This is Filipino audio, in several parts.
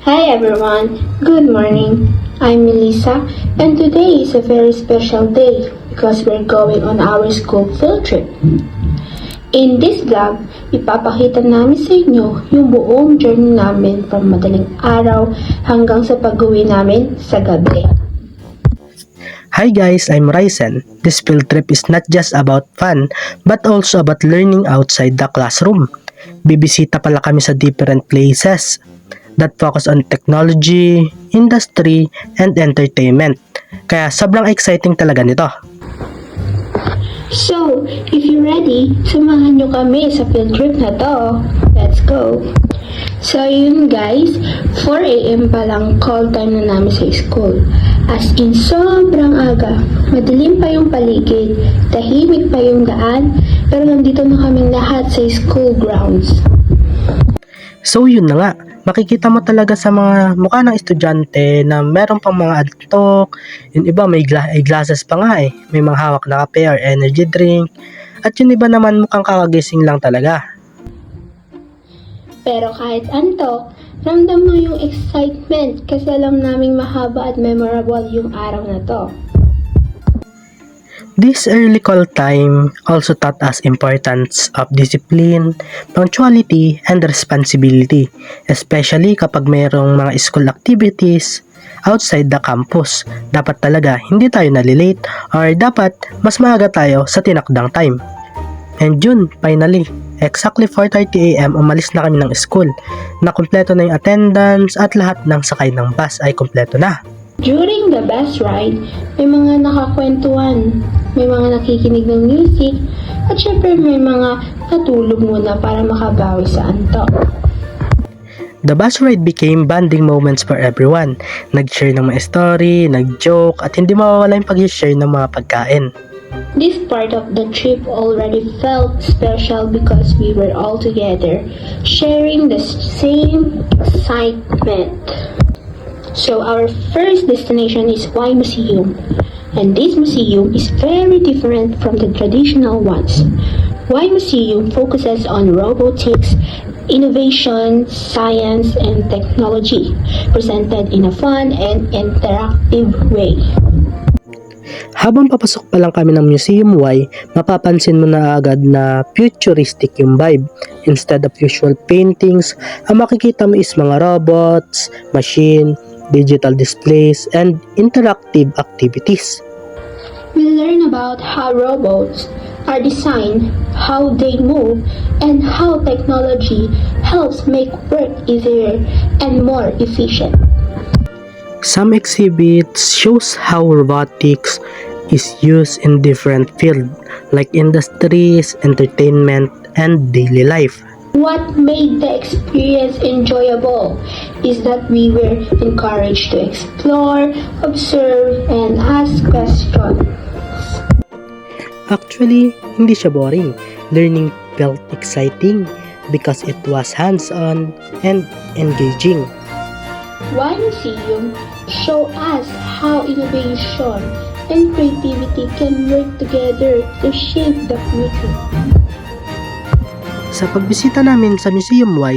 Hi everyone, good morning. I'm Melissa and today is a very special day because we're going on our school field trip. In this vlog, ipapakita namin sa inyo yung buong journey namin from madaling araw hanggang sa pag-uwi namin sa gabi. Hi guys, I'm Ryzen. This field trip is not just about fun, but also about learning outside the classroom. Bibisita pala kami sa different places that focus on technology, industry, and entertainment. Kaya sobrang exciting talaga nito. So, if you're ready, samahan nyo kami sa field trip na to. Let's go! So yun guys, 4 AM pa lang call time na namin sa school. As in sobrang aga, madilim pa yung paligid, tahimik pa yung daan, pero nandito na kaming lahat sa school grounds. So yun na nga, makikita mo talaga sa mga mukha ng estudyante na meron pang mga antok, yung iba may glasses pa nga may mga hawak na kape or energy drink, at yung iba naman mukhang kakagising lang talaga. Pero kahit antok, ramdam mo yung excitement kasi alam naming mahaba at memorable yung araw na to. This early call time also taught us importance of discipline, punctuality, and responsibility, especially kapag mayroong mga school activities outside the campus. Dapat talaga hindi tayo nalilate or dapat mas maaga tayo sa tinakdang time. And yun, finally, exactly 4:30 AM umalis na kami ng school, na kumpleto na yung attendance at lahat ng sakay ng bus ay kumpleto na. During the bus ride, may mga nakakwentuhan, may mga nakikinig ng music, at syempre may mga natulog muna para makabawi sa antok. The bus ride became bonding moments for everyone. Nag-share ng mga story, nag-joke, at hindi mawawala yung pag-share ng mga pagkain. This part of the trip already felt special because we were all together, sharing the same excitement. So our first destination is Y Museum, and this museum is very different from the traditional ones. Y Museum focuses on robotics, innovation, science, and technology, presented in a fun and interactive way. Habang papasok pa lang kami ng Museum Y, mapapansin mo na agad na futuristic yung vibe. Instead of usual paintings, ang makikita mo is mga robots, machine, digital displays, and interactive activities. We learn about how robots are designed, how they move, and how technology helps make work easier and more efficient. Some exhibits shows how robotics is used in different fields like industries, entertainment, and daily life. What made the experience enjoyable is that we were encouraged to explore, observe, and ask questions. Actually, hindi siya boring. Learning felt exciting because it was hands-on and engaging. Y Museum show us how innovation and creativity can work together to shape the future. Sa pagbisita namin sa Museum Y,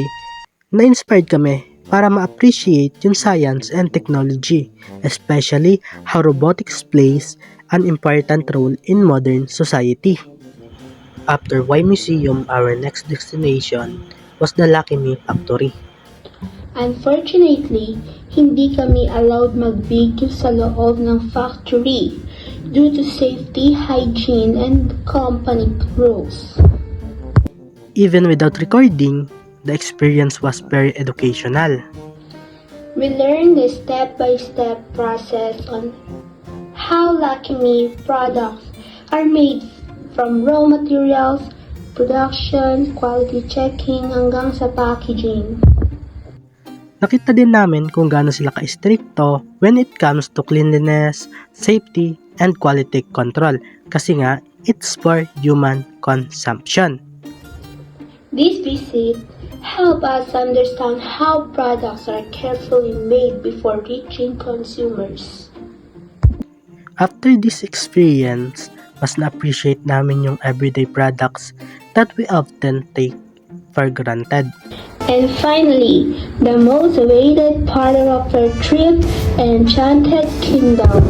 na-inspired kami para ma-appreciate yung science and technology, especially how robotics plays an important role in modern society. After Y Museum, our next destination was the Lucky Me Factory. Unfortunately, hindi kami allowed mag-video sa loob ng factory due to safety, hygiene, and company rules. Even without recording, the experience was very educational. We learned the step-by-step process on how Lucky Me products are made from raw materials, production, quality checking, hanggang sa packaging. Nakita din namin kung gaano sila ka-stricto when it comes to cleanliness, safety, and quality control kasi nga, it's for human consumption. This visit helped us understand how products are carefully made before reaching consumers. After this experience, mas na-appreciate namin yung everyday products that we often take for granted. And finally, the most awaited part of our trip, Enchanted Kingdom.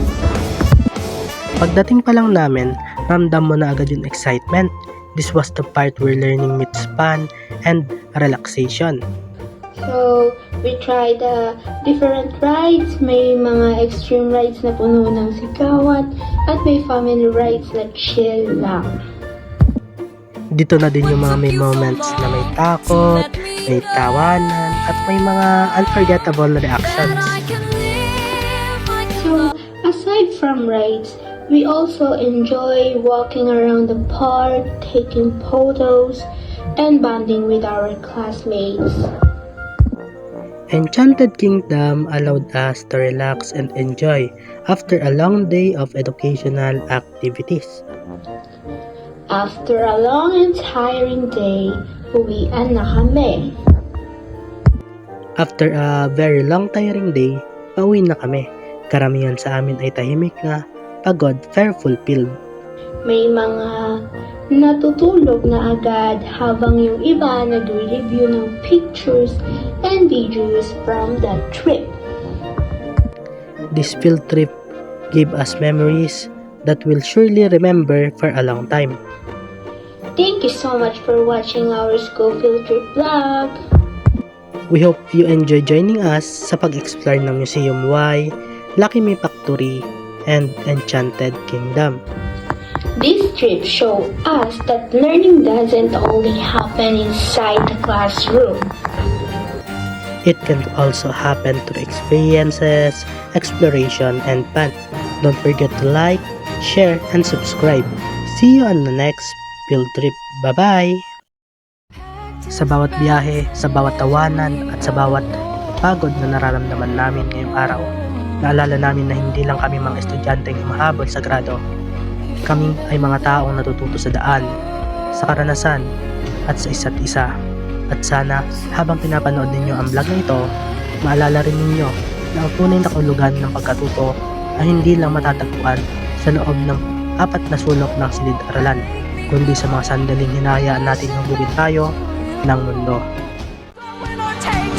Pagdating pa lang namin, ramdam mo na agad yung excitement. This was the part where learning meets fun and relaxation. So, we tried different rides. May mga extreme rides na puno ng sigawan at may family rides na chill lang. Dito na din yung mga may moments na may takot, may tawanan, at may mga unforgettable reactions. So, aside from rides, we also enjoy walking around the park, taking photos, and bonding with our classmates. Enchanted Kingdom allowed us to relax and enjoy after a long day of educational activities. After a long and tiring day, uwian na kami. After a very long tiring day, pauwi na kami. Karamihan sa amin ay tahimik na, pagod, pero fulfilled. May mga natutulog na agad habang yung iba nag-review ng pictures and videos from that trip. This field trip gave us memories that we'll surely remember for a long time. Thank you so much for watching our school field trip vlog. We hope you enjoy joining us sa pag-explore ng Museum Y, Lucky Me Factory, and Enchanted Kingdom. This trip showed us that learning doesn't only happen inside the classroom. It can also happen through experiences, exploration, and fun. Don't forget to like, share, and subscribe. See you on the next field trip. Bye-bye! Sa bawat biyahe, sa bawat tawanan, at sa bawat pagod na nararamdaman namin ngayong araw, naalala namin na hindi lang kami mga estudyanteng humahabol sa grado. Kami ay mga taong natututo sa daan, sa karanasan, at sa isa't isa. At sana, habang pinapanood ninyo ang vlog na ito, maalala rin ninyo na ang tunay na kahulugan ng pagkatuto ay hindi lang matatagpuan sa loob ng 4 na sulok ng silid-aralan, kundi sa mga sandaling hinahayaan natin hubugin tayo ng mundo. When I take to